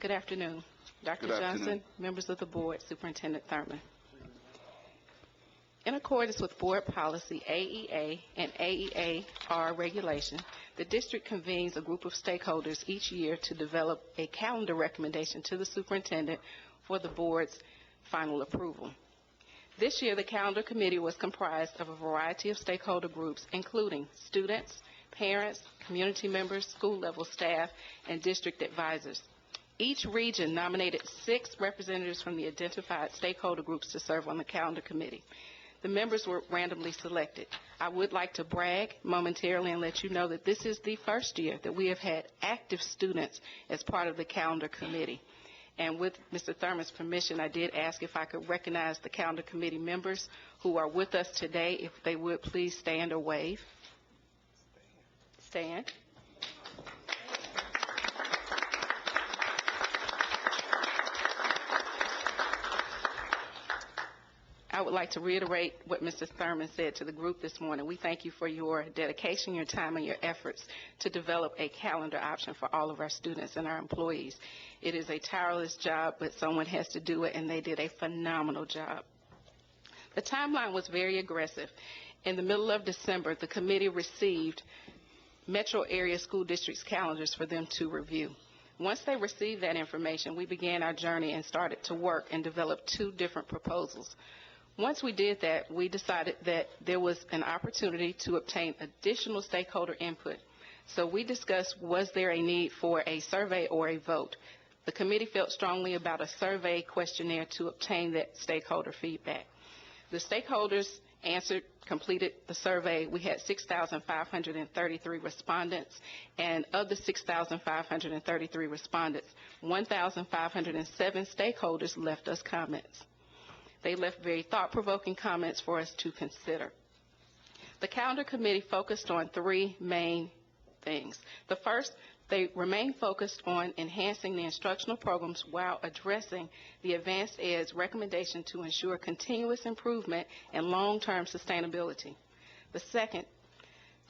Good afternoon, Dr. Good afternoon. Johnson, members of the board, Superintendent Thurman. In accordance with board policy AEA and AEA-R regulation, the district convenes a group of stakeholders each year to develop a calendar recommendation to the superintendent for the board's final approval. This year, the calendar committee was comprised of a variety of stakeholder groups, including students, parents, community members, school-level staff, and district advisors. Each region nominated 6 representatives from the identified stakeholder groups to serve on the calendar committee. The members were randomly selected. I would like to brag momentarily and let you know that this is the first year that we have had active students as part of the calendar committee. And with Mr. Thurman's permission, I did ask if I could recognize the calendar committee members who are with us today. If they would please stand or wave. Stand. I would like to reiterate what Mr. Thurman said to the group this morning. We thank you for your dedication, your time, and your efforts to develop a calendar option for all of our students and our employees. It is a tireless job, but someone has to do it, and they did a phenomenal job. The timeline was very aggressive. In the middle of December, the committee received metro area school districts' calendars for them to review. Once they received that information, we began our journey and started to work and develop 2 different proposals. Once we did that, we decided that there was an opportunity to obtain additional stakeholder input. So we discussed, was there a need for a survey or a vote? The committee felt strongly about a survey questionnaire to obtain that stakeholder feedback. The stakeholders completed the survey. We had 6,533 respondents, and of the 6,533 respondents, 1,507 stakeholders left us comments. They left very thought-provoking comments for us to consider. The calendar committee focused on 3 main things. The first, they remained focused on enhancing the instructional programs while addressing the Advanced Ed's recommendation to ensure continuous improvement and long-term sustainability. The second,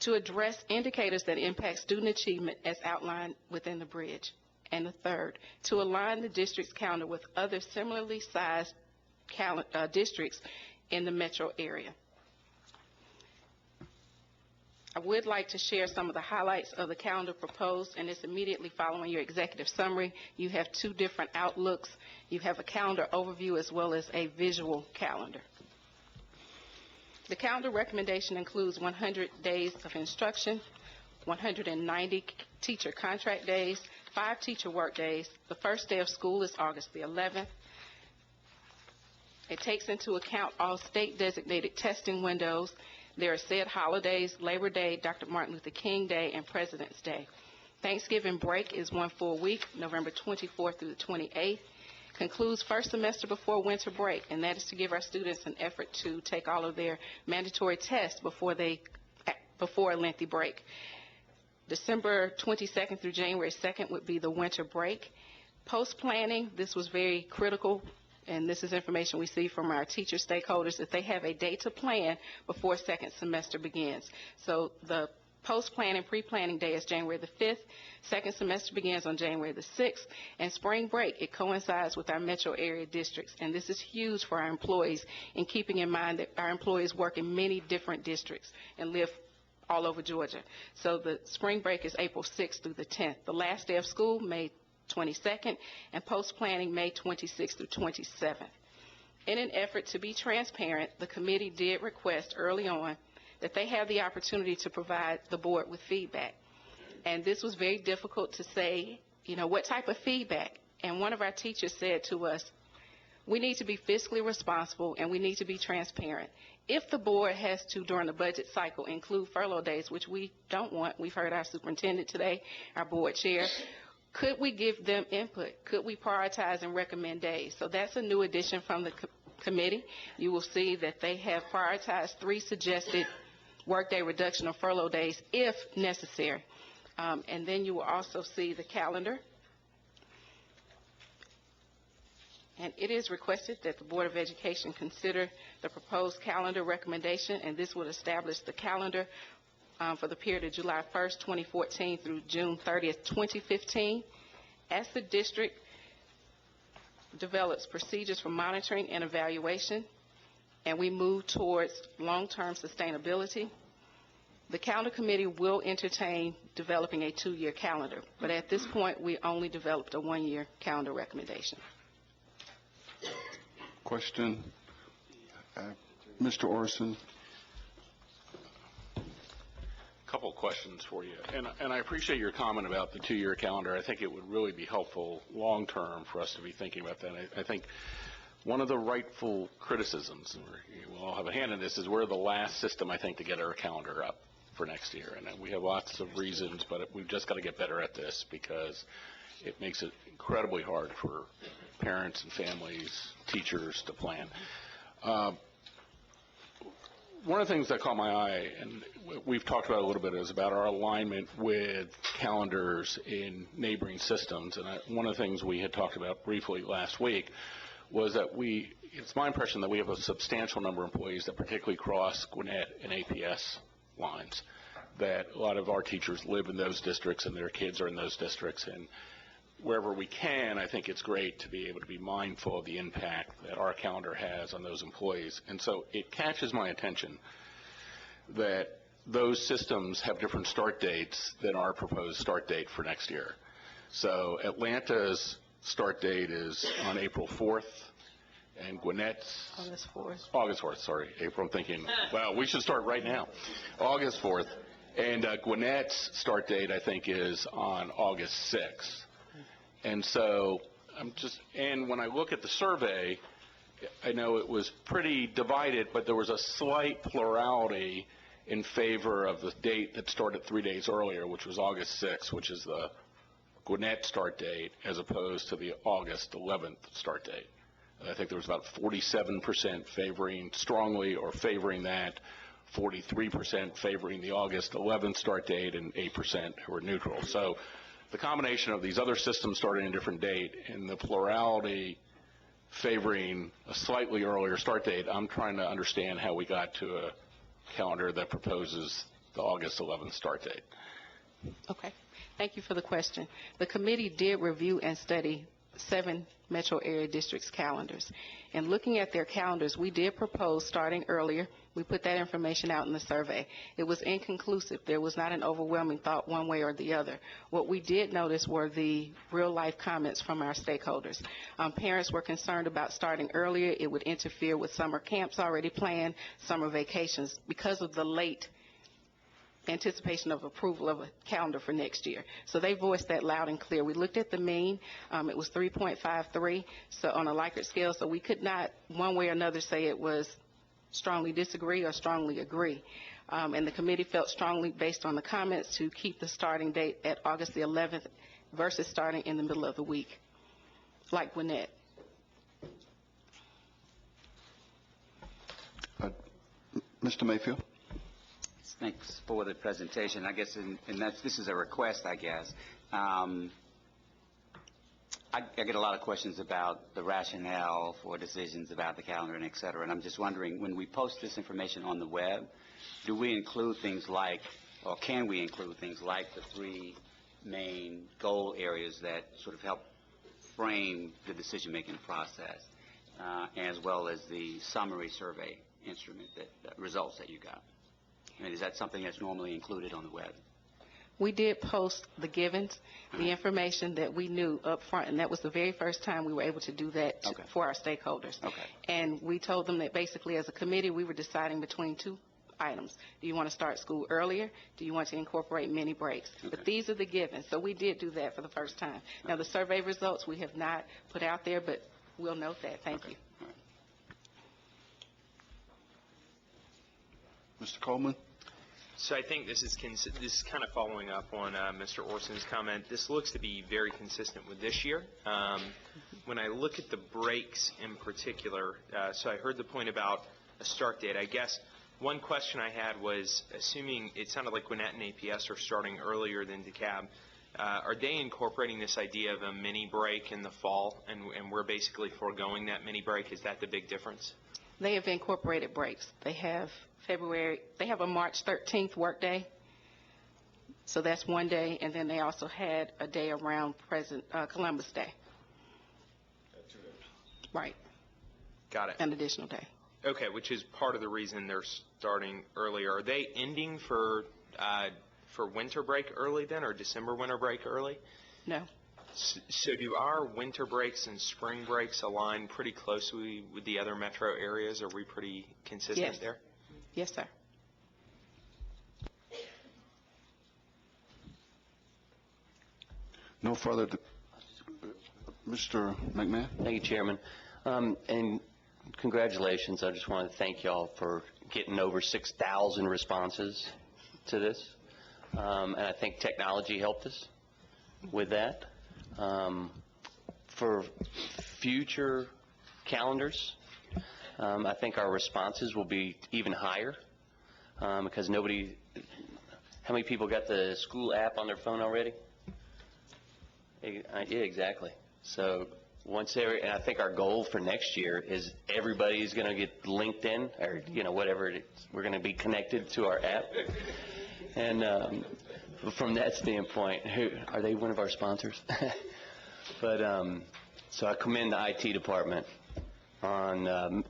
to address indicators that impact student achievement as outlined within the bridge. And the third, to align the district's calendar with other similarly sized districts in the metro area. I would like to share some of the highlights of the calendar proposed, and it's immediately following your executive summary. You have 2 different outlooks. You have a calendar overview as well as a visual calendar. The calendar recommendation includes 100 days of instruction, 190 teacher contract days, 5 teacher work days. The first day of school is August the 11th. It takes into account all state-designated testing windows. There are said holidays: Labor Day, Dr. Martin Luther King Day, and President's Day. Thanksgiving break is 1 full week, November 24th through the 28th. Concludes first semester before winter break, and that is to give our students an effort to take all of their mandatory tests before a lengthy break. December 22nd through January 2nd would be the winter break. Post-planning, this was very critical, and this is information we see from our teacher stakeholders, that they have a date to plan before second semester begins. So the post-planning, pre-planning day is January the 5th. Second semester begins on January the 6th. And spring break, it coincides with our metro area districts. And this is huge for our employees, in keeping in mind that our employees work in many different districts and live all over Georgia. So the spring break is April 6th through the 10th. The last day of school, May 22nd, and post-planning May 26th through 27th. In an effort to be transparent, the committee did request early on that they have the opportunity to provide the board with feedback. And this was very difficult to say, what type of feedback? And one of our teachers said to us, we need to be fiscally responsible and we need to be transparent. If the board has to, during the budget cycle, include furlough days, which we don't want, we've heard our superintendent today, our board chair, could we give them input? Could we prioritize and recommend days? So that's a new addition from the committee. You will see that they have prioritized 3 suggested workday reduction or furlough days if necessary. And then you will also see the calendar. And it is requested that the Board of Education consider the proposed calendar recommendation, and this would establish the calendar for the period of July 1st, 2014 through June 30th, 2015. As the district develops procedures for monitoring and evaluation, and we move towards long-term sustainability. The calendar committee will entertain developing a 2-year calendar, but at this point, we only developed a 1-year calendar recommendation. Question. Mr. Orson. Couple of questions for you, and I appreciate your comment about the 2-year calendar. I think it would really be helpful long-term for us to be thinking about that. I think one of the rightful criticisms, we'll all have a hand in this, is we're the last system, I think, to get our calendar up for next year. And we have lots of reasons, but we've just got to get better at this because it makes it incredibly hard for parents and families, teachers to plan. One of the things that caught my eye, and we've talked about a little bit, is about our alignment with calendars in neighboring systems. And one of the things we had talked about briefly last week was that it's my impression that we have a substantial number of employees that particularly cross Gwinnett and APS lines, that a lot of our teachers live in those districts and their kids are in those districts. And wherever we can, I think it's great to be able to be mindful of the impact that our calendar has on those employees. And so it catches my attention that those systems have different start dates than our proposed start date for next year. So Atlanta's start date is on April 4th, and Gwinnett's August 4th, sorry. April, I'm thinking, well, we should start right now. August 4th. And Gwinnett's start date, I think, is on August 6th. And so and when I look at the survey, I know it was pretty divided, but there was a slight plurality in favor of the date that started 3 days earlier, which was August 6th, which is the Gwinnett start date, as opposed to the August 11th start date. And I think there was about 47% favoring strongly or favoring that, 43% favoring the August 11th start date, and 8% who were neutral. So the combination of these other systems starting a different date and the plurality favoring a slightly earlier start date, I'm trying to understand how we got to a calendar that proposes the August 11th start date. Okay. Thank you for the question. The committee did review and study 7 metro area districts' calendars. And looking at their calendars, we did propose starting earlier. We put that information out in the survey. It was inconclusive. There was not an overwhelming thought one way or the other. What we did notice were the real-life comments from our stakeholders. Parents were concerned about starting earlier. It would interfere with summer camps already planned, summer vacations, because of the late anticipation of approval of a calendar for next year. So they voiced that loud and clear. We looked at the mean. It was 3.53 so on a Likert scale, so we could not one way or another say it was strongly disagree or strongly agree. And the committee felt strongly, based on the comments, to keep the starting date at August the 11th versus starting in the middle of the week, like Gwinnett. Mr. Mayfield. Thanks for the presentation. I guess, this is a request, I guess. I get a lot of questions about the rationale for decisions about the calendar and et cetera, and I'm just wondering, when we post this information on the web, do we include things like, or can we include things like the 3 main goal areas that sort of help frame the decision-making process, as well as the summary survey instrument, that results that you got? I mean, is that something that's normally included on the web? We did post the givens, the information that we knew up front, and that was the very first time we were able to do that for our stakeholders. Okay. And we told them that basically as a committee we were deciding between 2 items. Do you want to start school earlier? Do you want to incorporate mini breaks? Okay. But these are the givens. So we did do that for the first time. Okay. Now the survey results we have not put out there, but we'll note that. Thank you. All right. Mr. Coleman. So I think this is kind of following up on Mr. Orson's comment. This looks to be very consistent with this year. When I look at the breaks in particular, so I heard the point about a start date. I guess one question I had was, assuming it sounded like Gwinnett and APS are starting earlier than DeKalb, are they incorporating this idea of a mini break in the fall, and we're basically foregoing that mini break? Is that the big difference? They have incorporated breaks. They have a March 13th work day, so that's one day, and then they also had a day around Columbus Day. Right, Got it. an additional day. Okay, which is part of the reason they're starting earlier. Are they ending for winter break early then, or December winter break early? No. So do our winter breaks and spring breaks align pretty closely with the other metro areas? Are we pretty consistent Yes. there? Yes, sir. No further, Mr. McMahon? Thank you, Chairman. And congratulations. I just want to thank y'all for getting over 6,000 responses to this. And I think technology helped us with that. For future calendars, I think our responses will be even higher because how many people got the school app on their phone already? Yeah, exactly. So and I think our goal for next year is everybody's going to get linked in, or whatever it is. We're going to be connected to our app. And from that standpoint, are they one of our sponsors? But so I commend the IT department on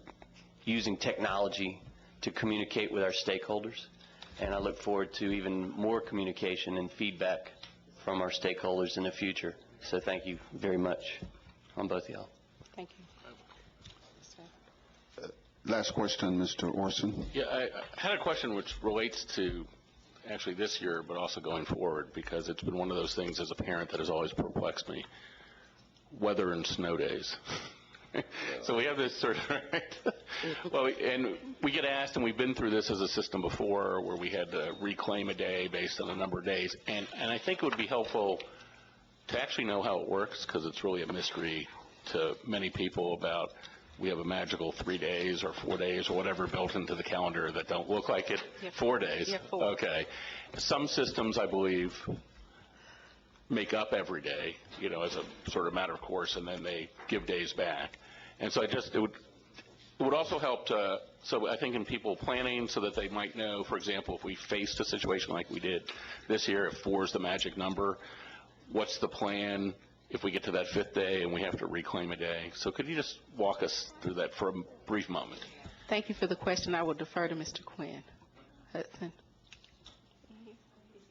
using technology to communicate with our stakeholders, and I look forward to even more communication and feedback from our stakeholders in the future. So thank you very much on both of y'all. Thank you. Yes, sir. Last question, Mr. Orson. Yeah, I had a question which relates to actually this year, but also going forward, because it's been one of those things as a parent that has always perplexed me. Weather and snow days. So we have this sort of, right? Well, and we get asked, and we've been through this as a system before, where we had to reclaim a day based on a number of days. And I think it would be helpful to actually know how it works, because it's really a mystery to many people about we have a magical 3 days or 4 days or whatever built into the calendar that don't look like it. Yeah, 4 days. Yeah, 4. Okay. Some systems, I believe, make up every day, as a sort of matter of course, and then they give days back. And so it would also help so I think in people planning so that they might know, for example, if we faced a situation like we did this year, if 4 is the magic number, what's the plan if we get to that 5th day and we have to reclaim a day? So could you just walk us through that for a brief moment? Thank you for the question. I will defer to Mr. Quinn. Hudson.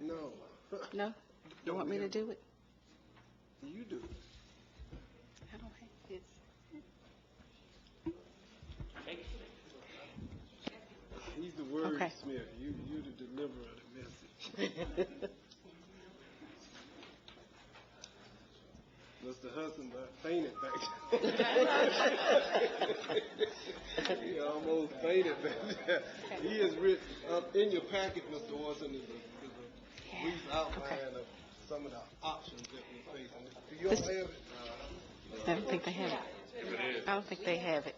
No. No? You want me to do it? You do. I don't have his. He's the wordsmith. Okay. You the deliverer of the message. Mr. Hudson fainted back there. He almost fainted back there. He has written up in your packet, Mr. Orson, is a brief outline of some of the options that we're facing. Do you all have it? I don't think they have it. I don't think they have it.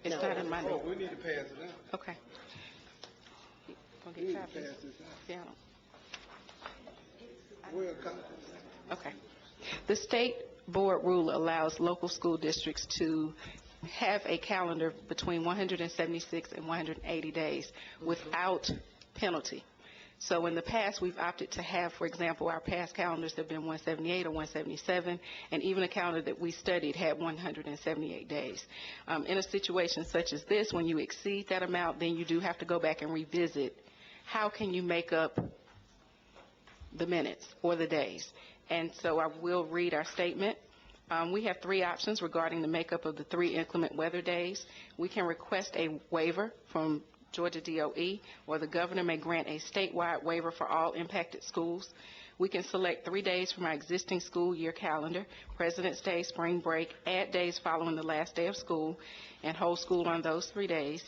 It's not in my Oh, name. we need to pass it out. Okay. Gonna We get need to copies? pass this out. Yeah, I don't. Where are copies? Okay. The state board rule allows local school districts to have a calendar between 176 and 180 days without penalty. So in the past, we've opted to have, for example, our past calendars have been 178 or 177, and even a calendar that we studied had 178 days. In a situation such as this, when you exceed that amount, then you do have to go back and revisit how can you make up the minutes or the days. And so I will read our statement. We have 3 options regarding the makeup of the 3 inclement weather days. We can request a waiver from Georgia DOE, or the governor may grant a statewide waiver for all impacted schools. We can select 3 days from our existing school year calendar, President's Day, spring break, add days following the last day of school, and hold school on those 3 days.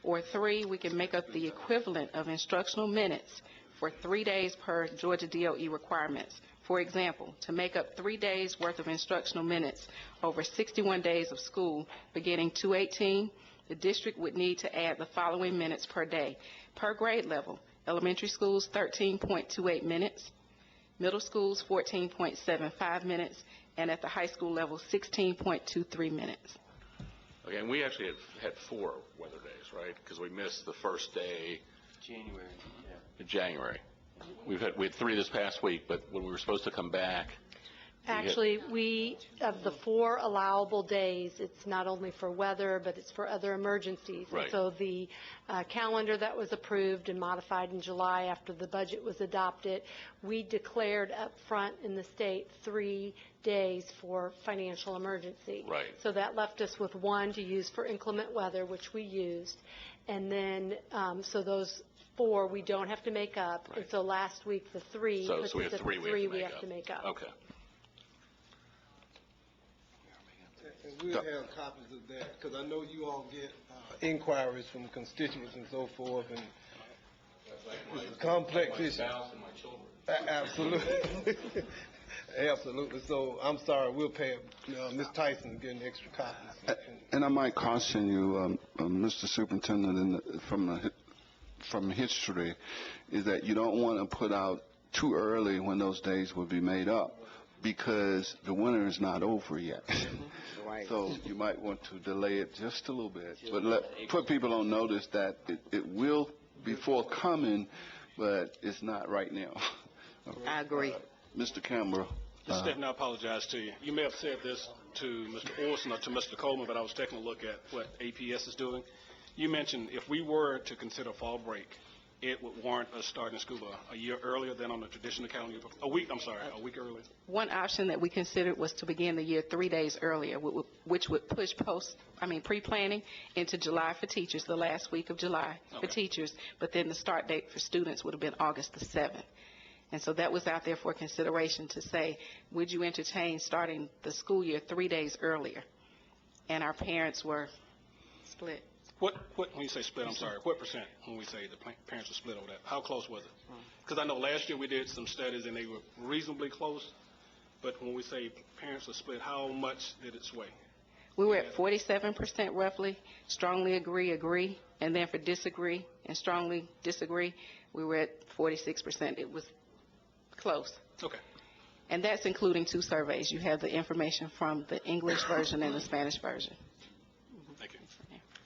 Or 3, we can make up the equivalent of instructional minutes for 3 days per Georgia DOE requirements. For example, to make up 3 days worth of instructional minutes over 61 days of school beginning 2/18, the district would need to add the following minutes per day. Per grade level, elementary schools 13.28 minutes, middle schools 14.75 minutes, and at the high school level 16.23 minutes. Okay, and we actually had 4 weather days, right? Because we missed the first day January, in January. We had 3 this past week, but when we were supposed to come back, Actually, of the 4 allowable days, it's not only for weather, but it's for other emergencies. Right. And so the calendar that was approved and modified in July after the budget was adopted, we declared up front in the state 3 days for financial emergency. Right. So that left us with 1 to use for inclement weather, which we used. And then, so those 4 we don't have to make up. Right. And so last week, the 3, So puts we us have at 3 the we 3 have to make up. Okay. And we'll have copies of that, because I know you all get inquiries from constituents and so forth, and it's a complex issue. Absolutely. Absolutely. So I'm sorry, we'll pay Ms. Tyson getting extra copies. And I might caution you, Mr. Superintendent, from history, is that you don't want to put out too early when those days will be made up, because the winter is not over yet. Right. So you might want to delay it just a little bit, but put people on notice that it will be forthcoming, but it's not right now. I agree. Mr. Campbell. Mr. Stephen, I apologize to you. You may have said this to Mr. Orson or to Mr. Coleman, but I was taking a look at what APS is doing. You mentioned if we were to consider fall break, it would warrant us starting school a year earlier than on the traditional calendar. A week earlier. One option that we considered was to begin the year 3 days earlier, which would push pre-planning into July for teachers, the last week of July for teachers, but then the start date for students would have been August the 7th. And so that was out there for consideration to say, would you entertain starting the school year 3 days earlier? And our parents were split. What when you say split, I'm sorry, what percent when we say the parents were split over that? How close was it? Because I know last year we did some studies and they were reasonably close, but when we say parents are split, how much did it sway? We were at 47% roughly, strongly agree, and then for disagree and strongly disagree, we were at 46%. It was close. Okay. And that's including 2 surveys. You have the information from the English version and the Spanish version. Thank you.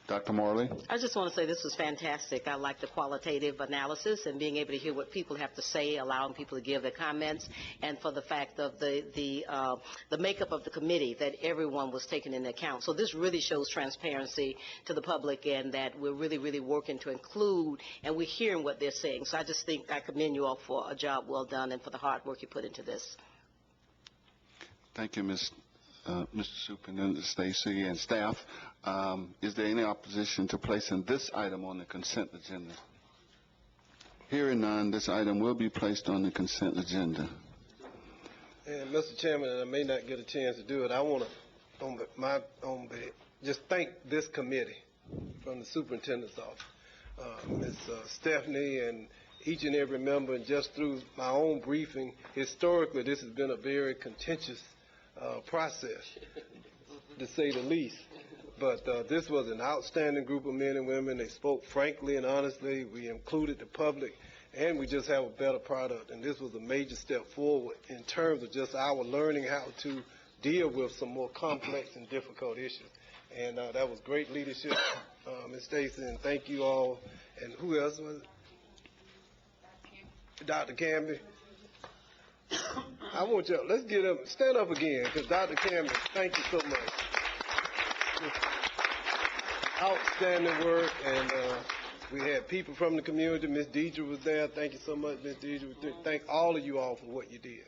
Dr. Morley? I just want to say this was fantastic. I like the qualitative analysis and being able to hear what people have to say, allowing people to give their comments, and for the fact of the makeup of the committee, that everyone was taken into account. So this really shows transparency to the public, and that we're really, really working to include, and we're hearing what they're saying. So I just think I commend you all for a job well done and for the hard work you put into this. Thank you, Mr. Superintendent Stacy and staff. Is there any opposition to placing this item on the consent agenda? Hearing none, this item will be placed on the consent agenda. And Mr. Chairman, and I may not get a chance to do it, I want to just thank this committee from the superintendent's office, Ms. Stephanie and each and every member, and just through my own briefing, historically this has been a very contentious process, to say the least. But this was an outstanding group of men and women. They spoke frankly and honestly. We included the public, and we just have a better product. And this was a major step forward in terms of just our learning how to deal with some more complex and difficult issues. And that was great leadership, Ms. Stacy, and thank you all. And who else was it? Dr. Camby. I want y'all, let's get up, stand up again, because Dr. Camby, thank you so much. Outstanding work, and we had people from the community. Ms. Deidre was there. Thank you so much, Ms. Deidre. Thank all of you all for what you did.